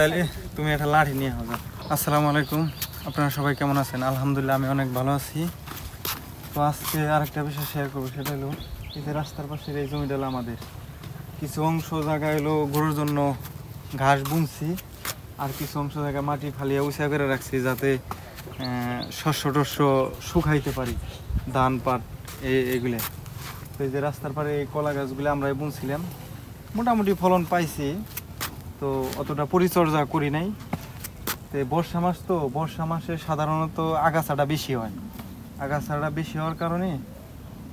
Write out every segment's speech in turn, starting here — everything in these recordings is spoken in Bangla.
তাহলে তুমি একটা লাঠি নিয়ে হবে। আসসালামু আলাইকুম, আপনারা সবাই কেমন আছেন? আলহামদুলিল্লাহ আমি অনেক ভালো আছি। তো আজকে আরেকটা বিষয় শেয়ার করবো, সেটা হলো এই যে রাস্তার পাশের এই জমিটা হলো আমাদের। কিছু অংশ জায়গা হলো গরুর জন্য ঘাস বুনছি, আর কিছু অংশ জায়গা মাটি ফালিয়ে উঁচা করে রাখছি যাতে শস্য টস্য শুকাইতে পারি, ধান পাট এগুলো। তো এই যে রাস্তার পারে এই কলা গাছগুলো আমরাই বুনছিলাম, মোটামুটি ফলন পাইছি। তো অতটা পরিচর্যা করি নাই। তো বর্ষা মাস, তো বর্ষা মাসে সাধারণত আগাছাটা বেশি হয়। আগাছাটা বেশি হওয়ার কারণে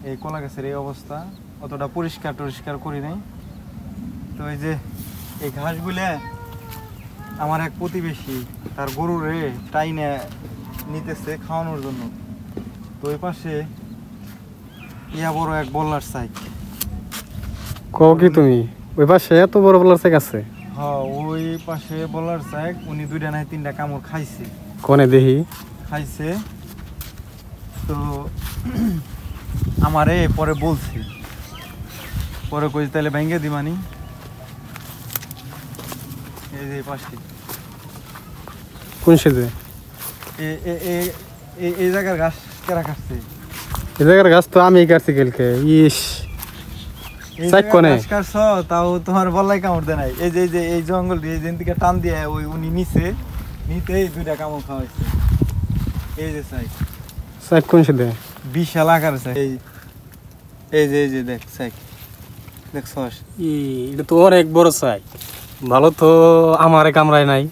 এই কলা গাছের এই অবস্থা, অতটা পরিষ্কার করি নাই। তো এই যে এই ঘাসগুলো আমার এক প্রতিবেশী তার গরুরে টাইনে নিতেছে খাওয়ানোর জন্য। তো ওই পাশে বড় এক বল্লার সাইক। কও কি তুমি ওই পাশে এত বড় বলার সাইক আছে? হ্যাঁ, ওই পাশে বলার সাইক, উনি 2টা না 3টা কামড় খাইছে। কোনে দেখি খাইছে। তো আমারে পরে বলছি, পরে কই তাহলে ভেঙে দিমানি। এই যে পাশে কোন সেজে এই জায়গার ঘাস কেরা কাটছে? এই জায়গার গাছ তো আমি কাটছি কালকে। ইস এই সাইক কোনে ঘাস কাটছ, তাও তোমার বলাই কামড় দেয় নাই। এই যে এই জঙ্গল এই যেন থেকে টান দিয়ে ওই উনি নিতেই 2টা কামড় খাওয়াইছে। এই যে সাইক কোন সেজে বিশাল আকার সাইক। এই যে দেখ সাইক, দেখছস? এটা তো অনেক বড় সাইক। ভালো তো আমারে কামড়ায় নাই।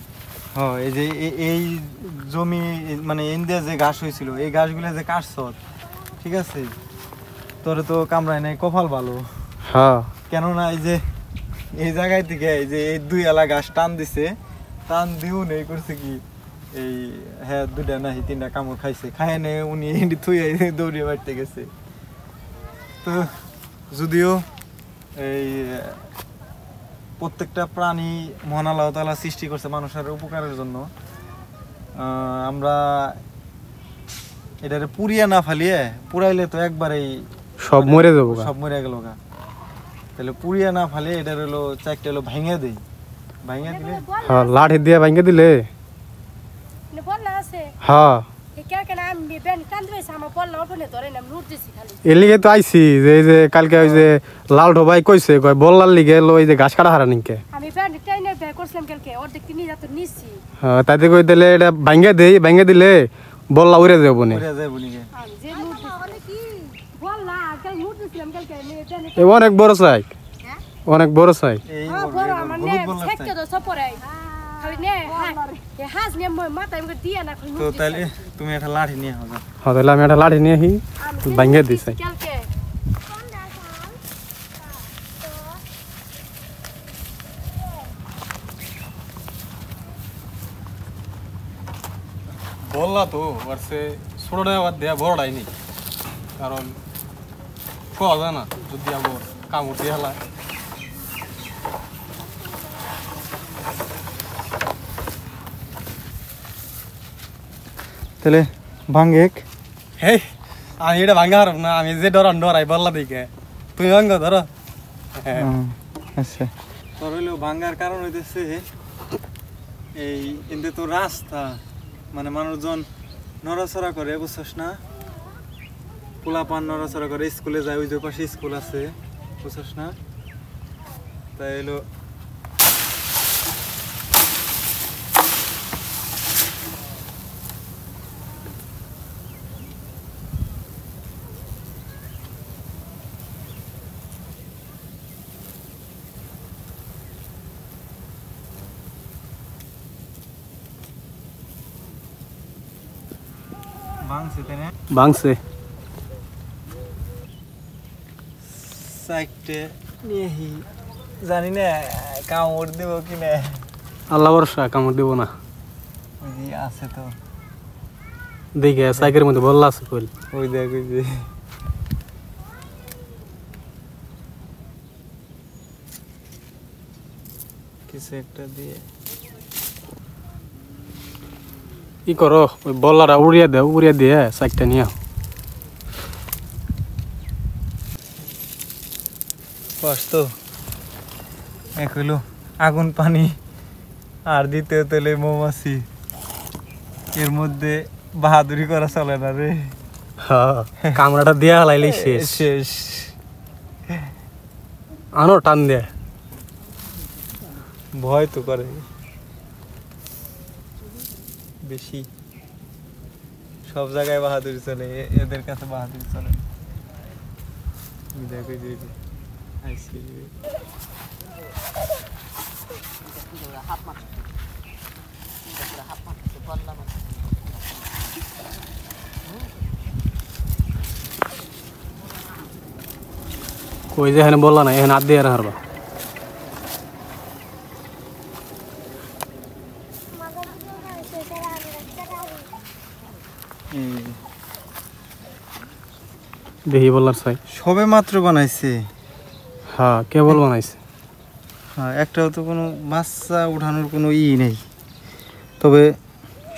হ্যাঁ, এই যে এই জমি মানে ইন্ডিয়া যে ঘাস হয়েছিল, এই ঘাসগুলো যে কাটছ, ঠিক আছে, তোরে তো কামড়ায় নাই, কপাল ভালো। হ্যাঁ, কেননা এই যে এই জায়গায় থেকে এই যে এই 2 এলা ঘাস টান দিছে, টান দিও নেই করছে কি এই, হ্যাঁ 2টা না 3টা কামড় খাইছে। খায় নে উনি থুই দৌড়িয়ে বাড়তে গেছে। তো যদিও এই প্রত্যেকটা প্রাণী মহান আল্লাহ তাআলা সৃষ্টি করছে মানুষের উপকারের জন্য, আমরা এটারে পুড়িয়ে না ফালিয়ে, পুরাইলে তো একবারেই সব মরে যাবো, সব মরে গেল গা। তাহলে পুড়িয়ে না ফালিয়ে এটার হলো চারটে হলো ভেঙে দেই, ভেঙে দিলে হ্যাঁ লাঠি দিয়ে ভাঙে দিলে। হ্যাঁ এর লিগে তো আইছি যে এই যে কালকে ওই যে লাল ঢোবাই কইছে কয় বললার লিগে ওই যে ঘাস কাটা হারা নিকে। হ্যাঁ তাইতে কই দিলে এটা ভাঙে দিলে বললা উড়ে যাবো না। অনেক বড় সাইক, অনেক বড় সাইক। তো তাহলে তুমি একটা লাঠি নিয়ে হবে। হ্যাঁ তাহলে আমি একটা লাঠি নিয়ে আসি, ভাঙে দিছি। বললা তো ওরসে ছোটটা বাদ দেয়া বড়টাই নেই, কারণ পাওয়া যায় না যদি আবার কামড় দিয়ে হেলায়। তাহলে ভাঙে। হে আমি এটা ভাঙা হারব না, আমি যে ডরাই বললা দিকে তুমি ভাঙ্গ ধরো। আচ্ছা, তোর হইলেও ভাঙ্গার কারণ হইতেছে এই কিন্তু তো রাস্তা, মানে মানুষজন নড়াচড়া করে, বুঝছস না? পোলাপান নড়াচড়া করে, স্কুলে যায়, ওই যে পাশে স্কুল আছে, বুঝছস না? তাই হলো ভাঙছে সাইডে নিয়ে জানি না কামড় দেবো কিনা। আল্লাহ ভরসা, কামড় দিব না। আছে তো দেখে সাইকের মধ্যে বললা আছে কইল। ওই দেখ, ওই যে কিছু একটা দিয়ে কি করো, ওই বললাটা উড়িয়ে দিয়ে সাইকটা নিয়ে বাস। তো এক হইলো আগুন পানি আর দ্বিতীয় তেলে মৌমাছি, এর মধ্যে বাহাদুরি করা চলে না রে। হ্যাঁ, কামড়াটা দিয়া হালাইলেই শেষ। শেষ। আনো টান দে। ভয় তো করে বেশি, সব জায়গায় বাহাদুরি চলে, এদের কাছে বাহাদুরি চলে না। দেখো যে আইসি কই যে এখানে বললা না, এখানে হাত দিয়ে হারবা। দেখি বললার চাই। সবে মাত্র বানাইছে। হ্যাঁ, কেবল বানাইছে। হ্যাঁ, একটাও তো কোনো বাচ্চা উঠানোর কোনো নেই, তবে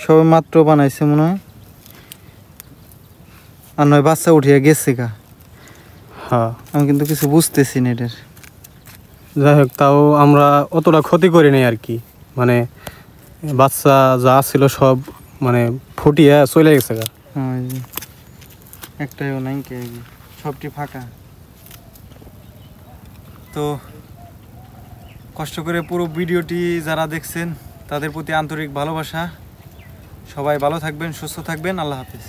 সবে মাত্র বানাইছে মনে হয়, আর নয় বাচ্চা উঠিয়া গেছে গা। হ্যাঁ, আমি কিন্তু কিছু বুঝতেছি না এটার। যাই হোক, তাও আমরা অতটা ক্ষতি করি নাই আর কি, মানে বাচ্চা যা ছিল সব মানে ফুটিয়ে চলে গেছে গা। হ্যাঁ, এই যে একটাও নাই, কে সবটি ফাঁকা। তো কষ্ট করে পুরো ভিডিওটি যারা দেখছেন তাদের প্রতি আন্তরিক ভালোবাসা। সবাই ভালো থাকবেন, সুস্থ থাকবেন। আল্লাহ হাফেজ।